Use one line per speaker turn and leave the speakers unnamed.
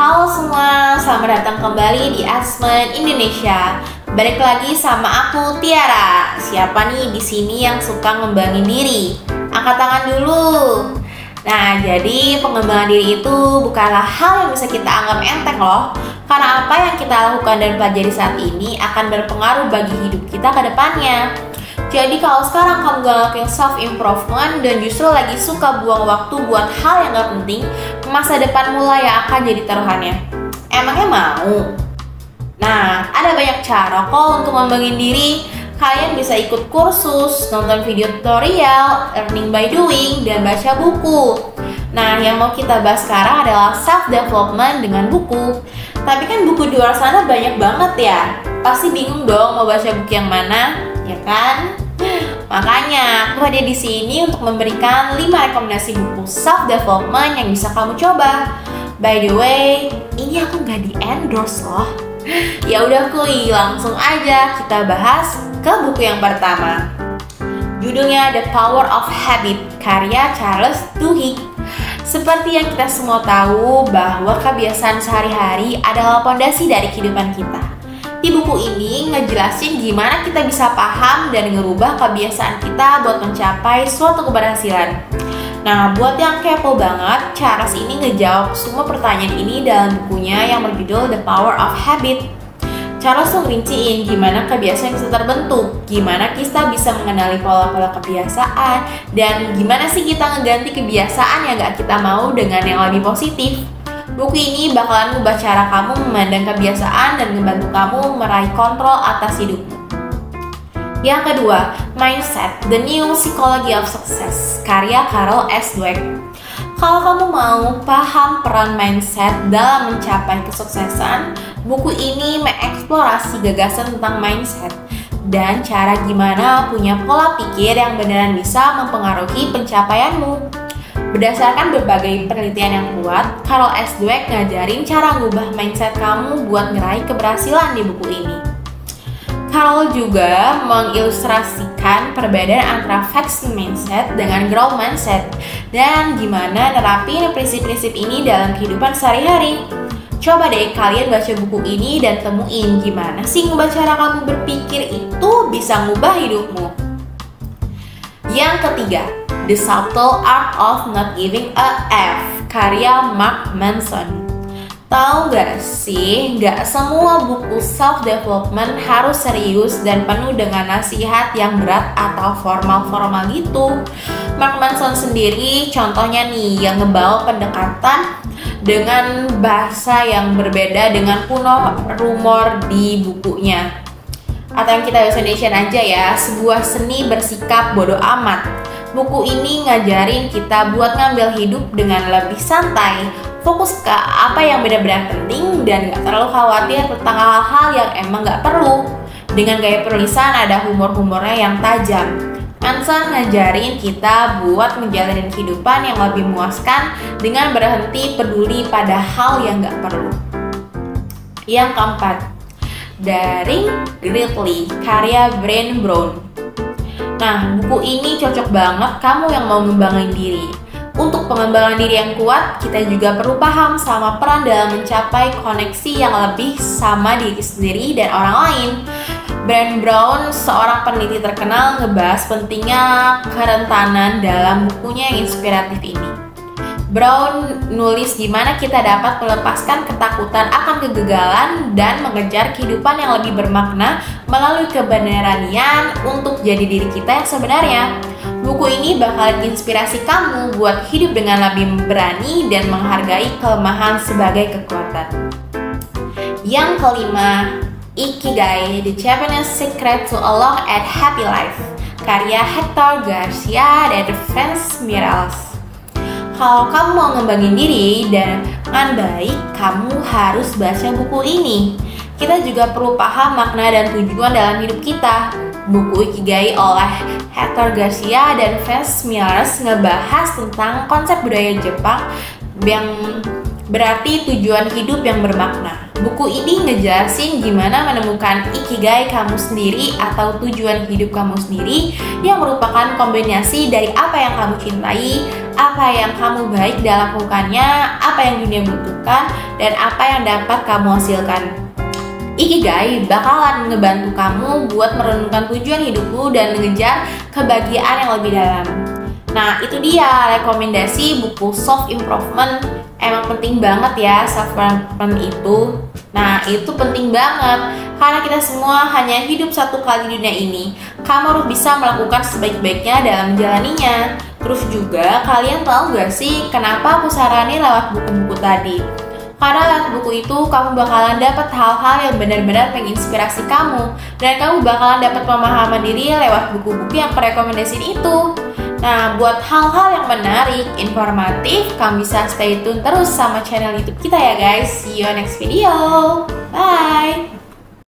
Halo semua, selamat datang kembali di Asmen Indonesia. Balik lagi sama aku Tiara. Siapa nih di sini yang suka ngembangin diri? Angkat tangan dulu. Nah, jadi pengembangan diri itu bukanlah hal yang bisa kita anggap enteng loh. Karena apa yang kita lakukan dan pelajari saat ini akan berpengaruh bagi hidup kita ke depannya. Jadi kalau sekarang kamu gak ngelakuin self-improvement dan justru lagi suka buang waktu buat hal yang gak penting, masa depan mulai yang akan jadi taruhannya. Emangnya mau? Nah, ada banyak cara kok untuk ngembangin diri. Kalian bisa ikut kursus, nonton video tutorial, learning by doing, dan baca buku. Nah, yang mau kita bahas sekarang adalah self-development dengan buku. Tapi kan buku di luar sana banyak banget ya. Pasti bingung dong mau baca buku yang mana, ya kan? Makanya aku hadir di sini untuk memberikan 5 rekomendasi buku self-development yang bisa kamu coba. By the way, ini aku nggak di-endorse loh. Ya udah kuy, langsung aja kita bahas ke buku yang pertama. Judulnya The Power of Habit, karya Charles Duhigg. Seperti yang kita semua tahu bahwa kebiasaan sehari-hari adalah fondasi dari kehidupan kita. Di buku ini ngejelasin gimana kita bisa paham dan ngerubah kebiasaan kita buat mencapai suatu keberhasilan. Nah, buat yang kepo banget, Charles ini ngejawab semua pertanyaan ini dalam bukunya yang berjudul The Power of Habit. Charles tuh ngerinciin gimana kebiasaan bisa terbentuk, gimana kita bisa mengenali pola-pola kebiasaan, dan gimana sih kita ngeganti kebiasaan yang gak kita mau dengan yang lebih positif. Buku ini bakalan ngubah cara kamu memandang kebiasaan dan membantu kamu meraih kontrol atas hidupmu. Yang kedua, Mindset, The New Psychology of Success, karya Carol S. Dweck. Kalau kamu mau paham peran mindset dalam mencapai kesuksesan, buku ini mengeksplorasi gagasan tentang mindset dan cara gimana punya pola pikir yang beneran bisa mempengaruhi pencapaianmu. Berdasarkan berbagai penelitian yang kuat, Carol S. Dweck ngajarin cara ngubah mindset kamu buat ngeraih keberhasilan di buku ini. Carol juga mengilustrasikan perbedaan antara fixed mindset dengan growth mindset dan gimana nerapin prinsip-prinsip ini dalam kehidupan sehari-hari. Coba deh kalian baca buku ini dan temuin gimana sih ngubah cara kamu berpikir itu bisa ngubah hidupmu. Yang ketiga, The Subtle Art of Not Giving a F, karya Mark Manson. Tahu gak sih, gak semua buku self-development harus serius dan penuh dengan nasihat yang berat atau formal-formal gitu. Mark Manson sendiri contohnya nih yang ngebawa pendekatan dengan bahasa yang berbeda dengan kuno rumor di bukunya. Atau yang kita bahasa Indonesia aja ya, sebuah seni bersikap bodoh amat. Buku ini ngajarin kita buat ngambil hidup dengan lebih santai, fokus ke apa yang benar-benar penting dan gak terlalu khawatir tentang hal-hal yang emang gak perlu. Dengan gaya penulisan ada humor-humornya yang tajam. Manson ngajarin kita buat menjalani kehidupan yang lebih memuaskan dengan berhenti peduli pada hal yang gak perlu. Yang keempat, Daring Greatly, karya Brené Brown. Nah, buku ini cocok banget kamu yang mau ngembangin diri. Untuk pengembangan diri yang kuat, kita juga perlu paham sama peran dalam mencapai koneksi yang lebih sama diri sendiri dan orang lain. Brené Brown, seorang peneliti terkenal, ngebahas pentingnya kerentanan dalam bukunya yang inspiratif ini. Brown nulis gimana kita dapat melepaskan ketakutan akan kegagalan dan mengejar kehidupan yang lebih bermakna melalui keberanian untuk jadi diri kita yang sebenarnya. Buku ini bakal inspirasi kamu buat hidup dengan lebih berani dan menghargai kelemahan sebagai kekuatan. Yang kelima, Ikigai, The Japanese Secret to a Long and Happy Life, karya Hector Garcia dan Franz Miralles. Kalau kamu mau ngembangin diri dengan baik, kamu harus baca buku ini. Kita juga perlu paham makna dan tujuan dalam hidup kita. Buku Ikigai oleh Hector Garcia dan Franz Miralles ngebahas tentang konsep budaya Jepang yang berarti tujuan hidup yang bermakna. Buku ini ngejelasin gimana menemukan ikigai kamu sendiri atau tujuan hidup kamu sendiri yang merupakan kombinasi dari apa yang kamu cintai, apa yang kamu baik dalam melakukannya, apa yang dunia butuhkan, dan apa yang dapat kamu hasilkan. Ikigai bakalan ngebantu kamu buat merenungkan tujuan hidupmu dan mengejar kebahagiaan yang lebih dalam. Nah, itu dia rekomendasi buku Self Improvement. Emang penting banget ya self improvement itu. Nah, itu penting banget karena kita semua hanya hidup satu kali di dunia ini. Kamu harus bisa melakukan sebaik-baiknya dalam menjalaninya. Terus juga, kalian tahu gak sih kenapa aku saranin lewat buku-buku tadi? Karena lewat buku itu kamu bakalan dapat hal-hal yang benar-benar menginspirasi kamu, dan kamu bakalan dapat pemahaman diri lewat buku-buku yang merekomendasiin itu. Nah, buat hal-hal yang menarik, informatif, kamu bisa stay tune terus sama channel YouTube kita ya guys. See you next video. Bye.